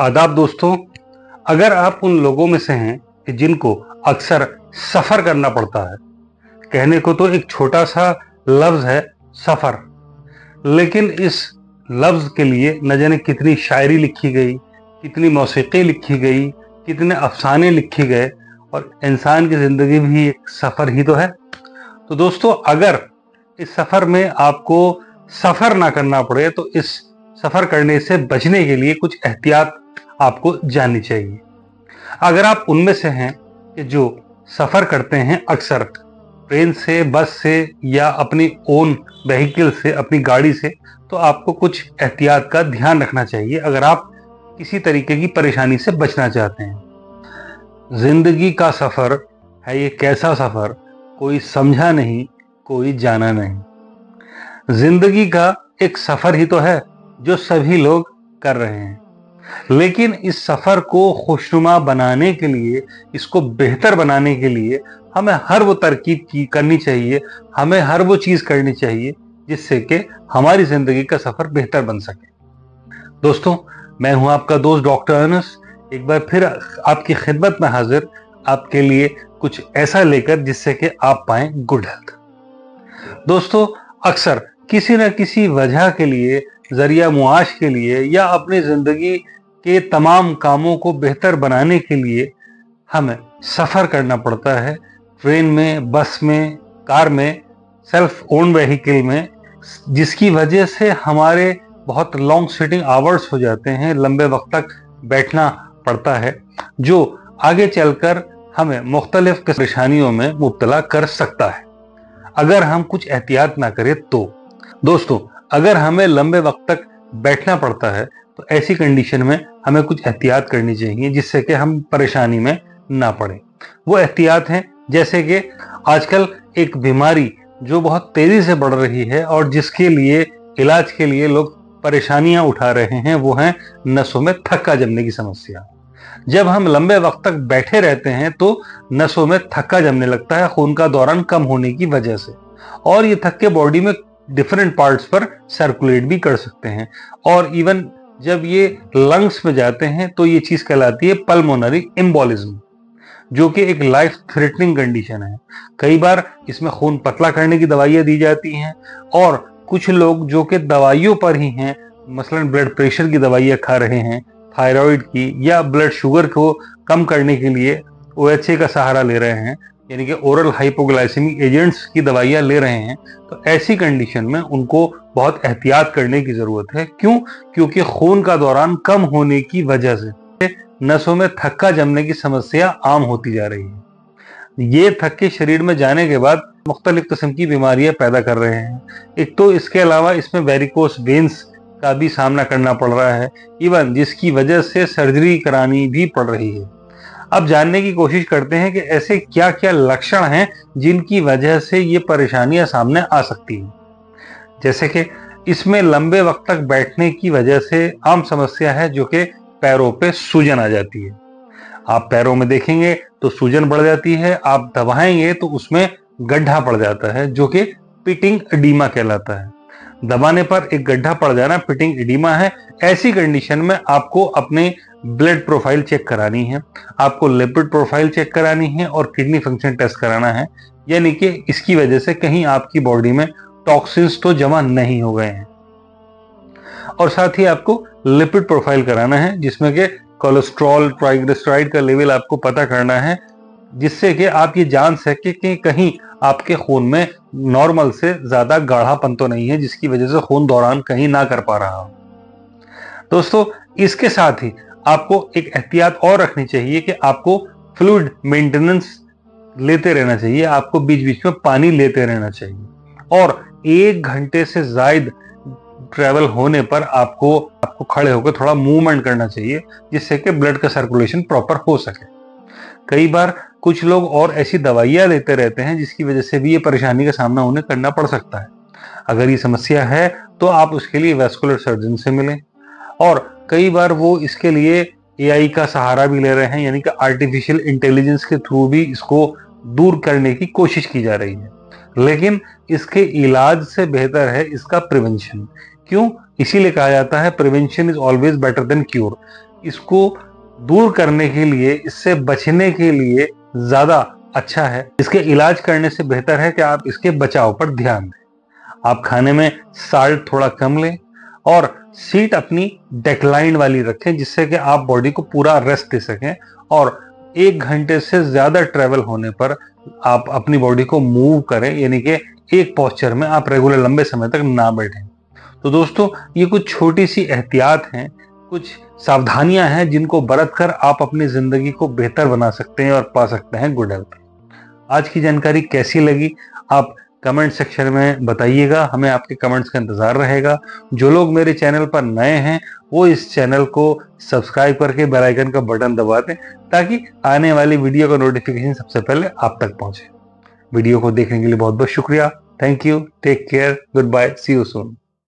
आदाब दोस्तों। अगर आप उन लोगों में से हैं कि जिनको अक्सर सफ़र करना पड़ता है, कहने को तो एक छोटा सा लफ्ज़ है सफ़र, लेकिन इस लफ्ज़ के लिए न जाने कितनी शायरी लिखी गई, कितनी मौसीक़ी लिखी गई, कितने अफ़साने लिखे गए, और इंसान की ज़िंदगी भी एक सफ़र ही तो है। तो दोस्तों, अगर इस सफ़र में आपको सफ़र ना करना पड़े तो इस सफ़र करने से बचने के लिए कुछ एहतियात आपको जाननी चाहिए। अगर आप उनमें से हैं कि जो सफ़र करते हैं अक्सर ट्रेन से, बस से या अपनी ओन व्हीकल से, अपनी गाड़ी से, तो आपको कुछ एहतियात का ध्यान रखना चाहिए अगर आप किसी तरीके की परेशानी से बचना चाहते हैं। जिंदगी का सफ़र है ये कैसा सफ़र, कोई समझा नहीं, कोई जाना नहीं। जिंदगी का एक सफ़र ही तो है जो सभी लोग कर रहे हैं, लेकिन इस सफ़र को खुशनुमा बनाने के लिए, इसको बेहतर बनाने के लिए हमें हर वो तरकीब करनी चाहिए, हमें हर वो चीज़ करनी चाहिए जिससे कि हमारी ज़िंदगी का सफ़र बेहतर बन सके। दोस्तों, मैं हूं आपका दोस्त डॉक्टर अनस, एक बार फिर आपकी खिदमत में हाजिर, आपके लिए कुछ ऐसा लेकर जिससे कि आप पाएं गुड हेल्थ। दोस्तों, अक्सर किसी न किसी वजह के लिए, जरिया मुआश के लिए या अपनी ज़िंदगी के तमाम कामों को बेहतर बनाने के लिए हमें सफ़र करना पड़ता है। ट्रेन में, बस में, कार में, सेल्फ ओन व्हीकल में, जिसकी वजह से हमारे बहुत लॉन्ग सिटिंग आवर्स हो जाते हैं, लंबे वक्त तक बैठना पड़ता है, जो आगे चलकर हमें मुख्तलिफ परेशानियों में मुब्तला कर सकता है अगर हम कुछ एहतियात ना करें तो। दोस्तों, अगर हमें लंबे वक्त तक बैठना पड़ता है तो ऐसी कंडीशन में हमें कुछ एहतियात करनी चाहिए जिससे कि हम परेशानी में ना पड़े। वो एहतियात हैं जैसे कि आजकल एक बीमारी जो बहुत तेजी से बढ़ रही है और जिसके लिए इलाज के लिए लोग परेशानियां उठा रहे हैं, वो है नसों में थक्का जमने की समस्या। जब हम लंबे वक्त तक बैठे रहते हैं तो नसों में थक्का जमने लगता है खून का दौरान कम होने की वजह से, और ये थक्के बॉडी में डिफरेंट पार्ट्स पर सर्कुलेट भी कर सकते हैं, और इवन जब ये लंग्स में जाते हैं तो ये चीज कहलाती है पल्मोनरी एम्बोलिज्म, जो कि एक लाइफ थ्रेटनिंग कंडीशन है। कई बार इसमें खून पतला करने की दवाइयां दी जाती हैं, और कुछ लोग जो कि दवाइयों पर ही हैं, मसलन ब्लड प्रेशर की दवाइयां खा रहे हैं, थायराइड की, या ब्लड शुगर को कम करने के लिए OHA का सहारा ले रहे हैं, यानी कि ओरल हाइपोग्लाइसेमिक एजेंट्स की दवाइयां ले रहे हैं, तो ऐसी कंडीशन में उनको बहुत एहतियात करने की जरूरत है। क्यों? क्योंकि खून का दौरान कम होने की वजह से नसों में थक्का जमने की समस्या आम होती जा रही है। ये थक्के शरीर में जाने के बाद मुख्तलिफ किस्म की बीमारियां पैदा कर रहे हैं। एक तो इसके अलावा इसमें वेरिकोस वेन्स का भी सामना करना पड़ रहा है, इवन जिसकी वजह से सर्जरी करानी भी पड़ रही है। अब जानने की कोशिश करते हैं कि ऐसे क्या क्या लक्षण हैं जिनकी वजह से ये परेशानियां सामने आ सकती हैं। जैसे कि इसमें लंबे वक्त तक बैठने की वजह से आम समस्या है जो कि पैरों पे सूजन आ जाती है। आप पैरों में देखेंगे तो सूजन बढ़ जाती है, आप दबाएंगे तो उसमें गड्ढा पड़ जाता है जो कि पिटिंग एडीमा कहलाता है। दबाने पर एक गड्ढा पड़ जाना पिटिंग एडीमा है। ऐसी कंडीशन में आपको अपने ब्लड प्रोफाइल चेक करानी है, आपको लिपिड प्रोफाइल चेक करानी है, और किडनी फंक्शन टेस्ट कराना है, यानी कि इसकी वजह से कहीं आपकी बॉडी में टॉक्सिन्स तो जमा नहीं हो गए हैं। और साथ ही आपको लिपिड प्रोफाइल कराना है जिसमें कि कोलेस्ट्रॉल, ट्राइग्लिसराइड का लेवल आपको पता करना है, जिससे कि आप ये जान सके कि कहीं आपके खून में नॉर्मल से ज्यादा गाढ़ापन तो नहीं है जिसकी वजह से खून दौरान कहीं ना कर पा रहा हो। दोस्तों, इसके साथ ही आपको एक एहतियात और रखनी चाहिए कि आपको फ्लूइड मेंटेनेंस लेते रहना चाहिए, आपको बीच बीच में पानी लेते रहना चाहिए, और 1 घंटे से ज्यादा ट्रैवल होने पर आपको खड़े होकर थोड़ा मूवमेंट करना चाहिए जिससे कि ब्लड का सर्कुलेशन प्रॉपर हो सके। कई बार कुछ लोग और ऐसी दवाइयां लेते रहते हैं जिसकी वजह से भी ये परेशानी का सामना उन्हें करना पड़ सकता है। अगर ये समस्या है तो आप उसके लिए वैस्कुलर सर्जन से मिलें, और कई बार वो इसके लिए AI का सहारा भी ले रहे हैं, यानी कि आर्टिफिशियल इंटेलिजेंस के थ्रू भी इसको दूर करने की कोशिश की जा रही है। लेकिन इसके इलाज से बेहतर है इसका प्रिवेंशन। क्यों? इसीलिए कहा जाता है prevention is always better than cure. इसको दूर करने के लिए, इससे बचने के लिए ज्यादा अच्छा है। इसके इलाज करने से बेहतर है कि आप इसके बचाव पर ध्यान दें। आप खाने में साल्ट थोड़ा कम लें और सीट अपनी डेक्लाइन वाली रखें, जिससे कि आप बॉडी को पूरा रेस्ट दे सकें। और 1 घंटे से ज्यादा ट्रेवल होने पर आप अपनी बॉडी को मूव करें, यानी कि एक पोस्चर में आप रेगुलर लंबे समय तक ना बैठें। तो दोस्तों, ये कुछ छोटी सी एहतियात हैं, कुछ सावधानियां हैं जिनको बरत कर आप अपनी जिंदगी को बेहतर बना सकते हैं और पा सकते हैं गुड हेल्थ। आज की जानकारी कैसी लगी आप कमेंट सेक्शन में बताइएगा, हमें आपके कमेंट्स का इंतजार रहेगा। जो लोग मेरे चैनल पर नए हैं वो इस चैनल को सब्सक्राइब करके बेल आइकन का बटन दबा दें, ताकि आने वाली वीडियो का नोटिफिकेशन सबसे पहले आप तक पहुंचे। वीडियो को देखने के लिए बहुत बहुत शुक्रिया। Thank you, take care, good bye, see you soon.